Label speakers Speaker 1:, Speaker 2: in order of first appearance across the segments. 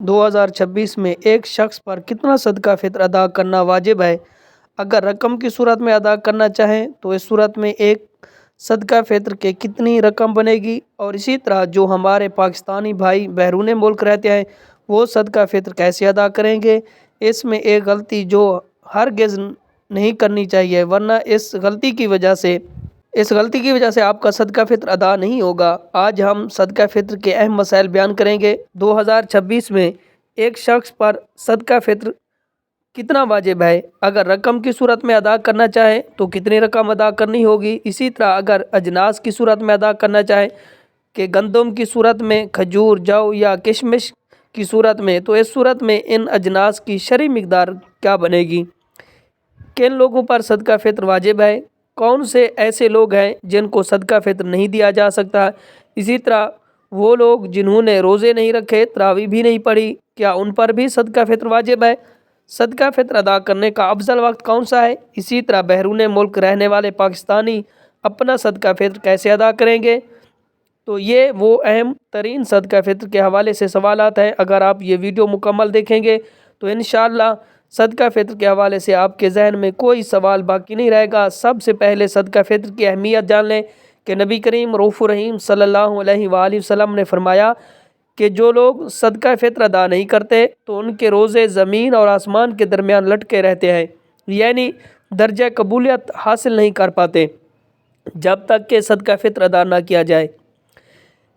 Speaker 1: 2026 में एक शख्स पर कितना सदका फित्र अदा करना वाजिब है? अगर रकम की सूरत में अदा करना चाहें तो इस सूरत में एक सदका फित्र के कितनी रकम बनेगी? और इसी तरह जो हमारे पाकिस्तानी भाई बैरून मुल्क रहते हैं वो सदका फित्र कैसे अदा करेंगे? इसमें एक गलती जो हरगिज़ नहीं करनी चाहिए, वरना इस गलती की वजह से आपका सदका फित्र अदा नहीं होगा। आज हम सदका फित्र के अहम मसाइल बयान करेंगे। 2026 में एक शख्स पर सदका फित्र कितना वाजिब है? अगर रकम की सूरत में अदा करना चाहे तो कितनी रकम अदा करनी होगी? इसी तरह अगर अजनास की सूरत में अदा करना चाहे कि गंदम की सूरत में, खजूर, जौ या किशमिश की सूरत में, तो इस सूरत में इन अजनास की शरई मिकदार क्या बनेगी? किन लोगों पर सदका फित्र वाजिब है? कौन से ऐसे लोग हैं जिनको सदका फित्र नहीं दिया जा सकता? इसी तरह वो लोग जिन्होंने रोज़े नहीं रखे, तरावी भी नहीं पढ़ी, क्या उन पर भी सदका फित्र वाजिब है? सदका फित्र अदा करने का अफजल वक्त कौन सा है? इसी तरह बैरून मुल्क रहने वाले पाकिस्तानी अपना सदका फित्र कैसे अदा करेंगे? तो ये वो अहम तरीन सदका फित्र के हवाले से सवालात हैं। अगर आप ये वीडियो मुकम्मल देखेंगे तो इंशाअल्लाह सदका फित्र के हवाले से आपके जहन में कोई सवाल बाकी नहीं रहेगा। सबसे पहले सदका फित्र की अहमियत जान लें कि नबी करीम रऊफ़ुर रहीम सल्लल्लाहु अलैहि वसल्लम ने फरमाया कि जो लोग सदका फित्र अदा नहीं करते तो उनके रोज़े ज़मीन और आसमान के दरमियान लटके रहते हैं, यानी दर्जा कबूलियत हासिल नहीं कर पाते जब तक कि सदका फित्र अदा ना किया जाए।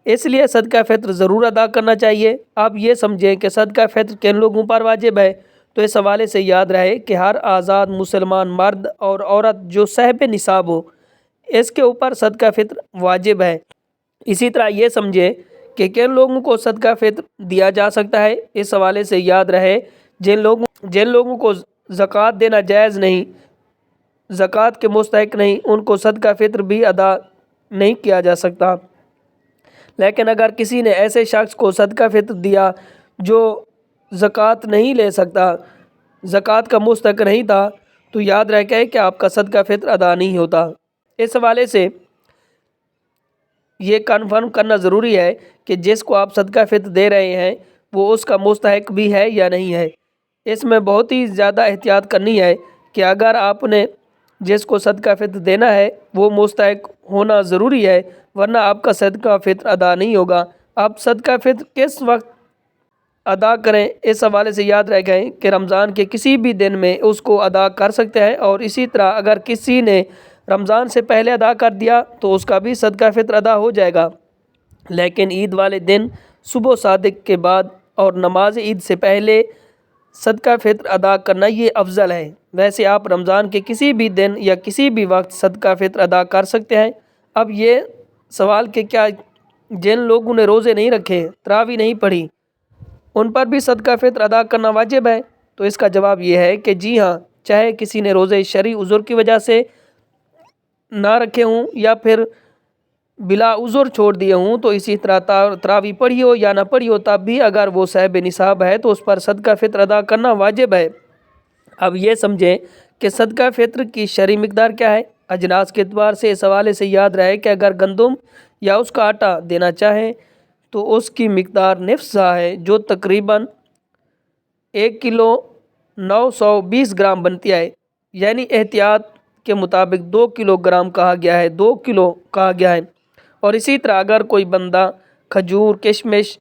Speaker 1: इसलिए सदका फित्र ज़रूर अदा करना चाहिए। आप ये समझें कि सदका फित्र किन लोगों पर वाजिब है, तो इस हवाले से याद रहे कि हर आज़ाद मुसलमान मर्द और औरत जो साहिब निसाब हो, इसके ऊपर सदका फित्र वाजिब है। इसी तरह ये समझे कि किन लोगों को सदका फित्र दिया जा सकता है। इस हवाले से याद रहे जिन लोगों को ज़कात देना जायज़ नहीं, ज़कात के मुस्तहिक नहीं, उनको सदका फित्र भी अदा नहीं किया जा सकता। लेकिन अगर किसी ने ऐसे शख्स को सदका फित्र दिया जो ज़कात नहीं ले सकता, ज़कात का मुस्तहिक नहीं था, तो याद रखे कि आपका सदका फित्र अदा नहीं होता। इस हवाले से ये कन्फर्म करना ज़रूरी है कि जिसको आप सदका फित्र दे रहे हैं वो उसका मुस्तहिक भी है या नहीं है। इसमें बहुत ही ज़्यादा एहतियात करनी है कि अगर आपने जिसको सदका फित्र देना है वो मुस्तहिक होना ज़रूरी है, वरना आपका सदका फित्र अदा नहीं होगा। आप सदका फित्र किस वक्त अदा करें, इस हवाले से याद रह गए कि रमज़ान के किसी भी दिन में उसको अदा कर सकते हैं। और इसी तरह अगर किसी ने रमज़ान से पहले अदा कर दिया तो उसका भी सदका फित्र अदा हो जाएगा। लेकिन ईद वाले दिन सुबह सादिक के बाद और नमाज ईद से पहले सदका फित्र अदा करना ये अफजल है। वैसे आप रमज़ान के किसी भी दिन या किसी भी वक्त सदका फित्र अदा कर सकते हैं। अब ये सवाल कि क्या जिन लोगों ने रोज़े नहीं रखे, तरावी नहीं पढ़ी, उन पर भी सदका फित्र अदा करना वाजिब है? तो इसका जवाब ये है कि जी हाँ, चाहे किसी ने रोज़े शरई उज़ुर की वजह से ना रखे हों या फिर बिला उज़ुर छोड़ दिए हों, तो इसी तरह तरावी पढ़ी हो या ना पढ़ी हो, तब भी अगर वो साहिब निसाब है तो उस पर सदका फित्र अदा करना वाजिब है। अब ये समझें कि सदका फित्र की शरई मिकदार क्या है। अजनास के एतबार से इस हवाले से याद रहे कि अगर गंदम या उसका आटा देना चाहें तो उसकी मिकदार निफ़ सा है, जो तकरीबन 1 किलो 920 ग्राम बनती है, यानी एहतियात के मुताबिक 2 किलोग्राम कहा गया है, 2 किलो कहा गया है। और इसी तरह अगर कोई बंदा खजूर, किशमिश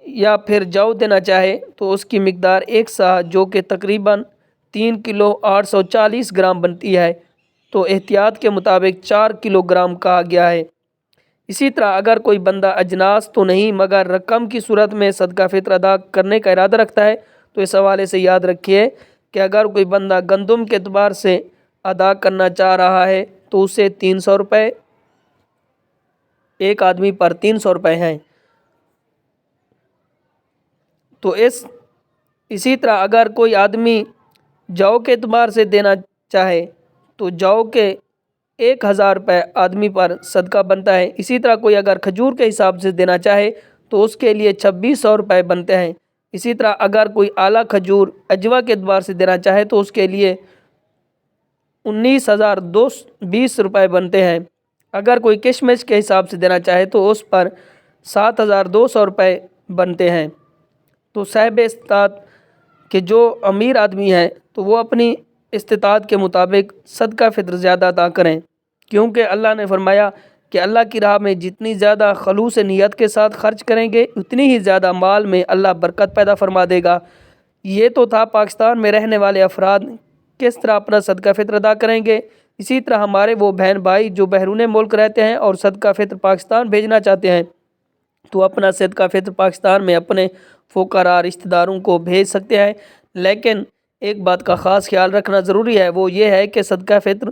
Speaker 1: या फिर जौ देना चाहे तो उसकी मिकदार एक सा, जो कि तकरीबन 3 किलो 840 ग्राम बनती है, तो एहतियात के मुताबिक 4 किलोग्राम कहा गया है। इसी तरह अगर कोई बंदा अजनास तो नहीं मगर रकम की सूरत में सदका फित्र अदा करने का इरादा रखता है, तो इस हवाले से याद रखिए कि अगर कोई बंदा गंदम के एतबार से अदा करना चाह रहा है तो उसे 300 रुपये, एक आदमी पर 300 रुपये हैं। तो इसी तरह अगर कोई आदमी जौ के एतबार से देना चाहे तो जौ के 1000 रुपये आदमी पर सदका बनता है। इसी तरह कोई अगर खजूर के हिसाब से देना चाहे तो उसके लिए 2600 रुपये बनते हैं। इसी तरह अगर कोई आला खजूर अजवा के एतबार से देना चाहे तो उसके लिए 19,220 रुपये बनते हैं। अगर कोई किशमिश के हिसाब से देना चाहे तो उस पर 7,200 रुपये बनते हैं। تو صاحب استطاعت کہ جو امیر آدمی ہے تو وہ اپنی استطاعت کے مطابق صدقہ فطر زیادہ ادا کریں، کیونکہ اللہ نے فرمایا کہ اللہ کی راہ میں جتنی زیادہ خلوص نیت کے ساتھ خرچ کریں گے اتنی ہی زیادہ مال میں اللہ برکت پیدا فرما دے گا۔ یہ تو تھا پاکستان میں رہنے والے افراد کس طرح اپنا صدقہ فطر ادا کریں گے۔ اسی طرح ہمارے وہ بہن بھائی جو بیرون ملک رہتے ہیں اور صدقہ فطر پاکستان بھیجنا چاہتے ہیں تو اپنا صدقہ فطر پاکستان میں اپنے فقراء رشتہ داروں کو بھیج سکتے ہیں، لیکن ایک بات کا خاص خیال رکھنا ضروری ہے، وہ یہ ہے کہ صدقہ فطر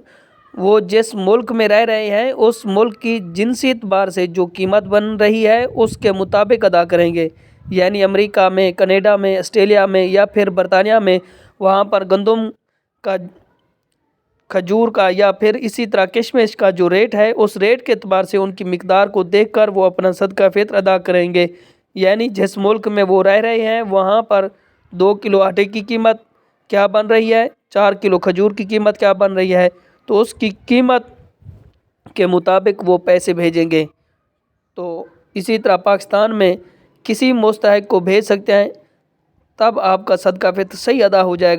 Speaker 1: وہ جس ملک میں رہ رہے ہیں اس ملک کی جنسی اعتبار سے جو قیمت بن رہی ہے اس کے مطابق ادا کریں گے، یعنی امریکہ میں، کینیڈا میں، آسٹریلیا میں یا پھر برطانیہ میں وہاں پر گندم کا، کھجور کا یا پھر اسی طرح کشمش کا جو ریٹ ہے اس ریٹ کے اعتبار سے ان کی مقدار کو دیکھ کر وہ اپنا صدقہ فطر ادا کریں گے، یعنی جس ملک میں وہ رہ رہے ہیں وہاں پر 2 کلو آٹے کی قیمت کیا بن رہی ہے، 4 کلو کھجور کی قیمت کیا بن رہی ہے، تو اس کی قیمت کے مطابق وہ پیسے بھیجیں گے۔ تو اسی طرح پاکستان میں کسی مستحق کو بھیج سکتے ہیں، تب آپ کا صدقہ فطر صحیح ادا ہو جائے گا۔